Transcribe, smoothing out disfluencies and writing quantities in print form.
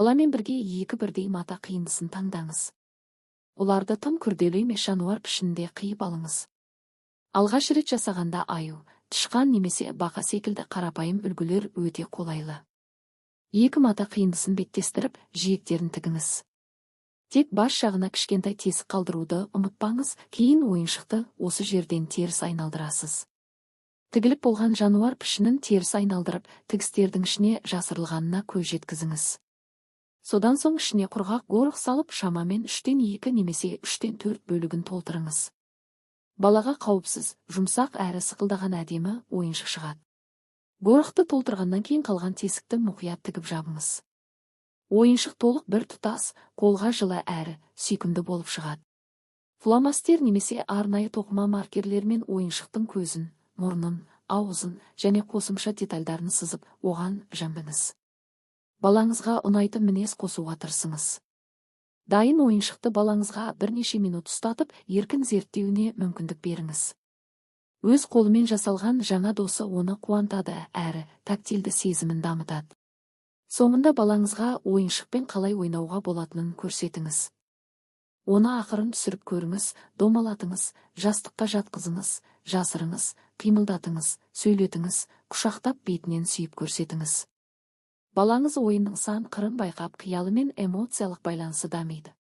Баламен бірге екі бірдей мата қиындысын таңдаңыз. Оларды тым күрделі емес жануар пішінінде қиып алыңыз. Алғаш рет жасағанда аю, тышқан немесе бақа секілді қарапайым үлгілер өте қолайлы. Екі мата қиындысын беттестіріп, жиектерін тігіңіз. Тек бас жағына кішкентай тесік қалдыруды ұмытпаңыз, кейін ойыншықты осы жерден теріс айналдырасыз. Тігіліп болған жануар пішінін теріс айналдырып, тігістердің ішіне жасырылғанына көз жеткізіңіз. Содан соң ішіне құрғақ горық салып, шамамен 3-2 немесе 3-4 бөлігін толтырыңыз. Балаға қауіпсіз, жұмсақ әрі сықылдаған әдемі ойыншық шығады. Горықты толтырғаннан кейін қалған тесікті мұқият тігіп жабыңыз. Ойыншық толық бір тұтас, қолға жылы әрі сүйкімді болып шығады. Фломастер немесе арнайы тоқыма маркерлермен ойыншықтың көзін, мұрнын, аузын және қосымша детальдарын сызып, оған жамбыңыз. Балаңызға ұнайтын мінез қосуға тырысыңыз. Дайын ойыншықты балаңызға бірнеше минут ұстатып, еркін зерттеуіне мүмкіндік беріңіз. Өз қолымен жасалған жаңа досы оны қуантады әрі тактильді сезімін дамытады. Соңында балаңызға ойыншықпен қалай ойнауға болатынын көрсетіңіз. Оны ақырын түсіріп көріңіз, домалатыңыз, жастыққа жатқызыңыз, жасырыңыз, қимылдатыңыз, сөйлетіңіз, құшақтап бетінен сүйіп көрсетіңіз. Балаңыз ойынның сан қырын байқап, қиялы мен эмоциялық байланысы дамиды.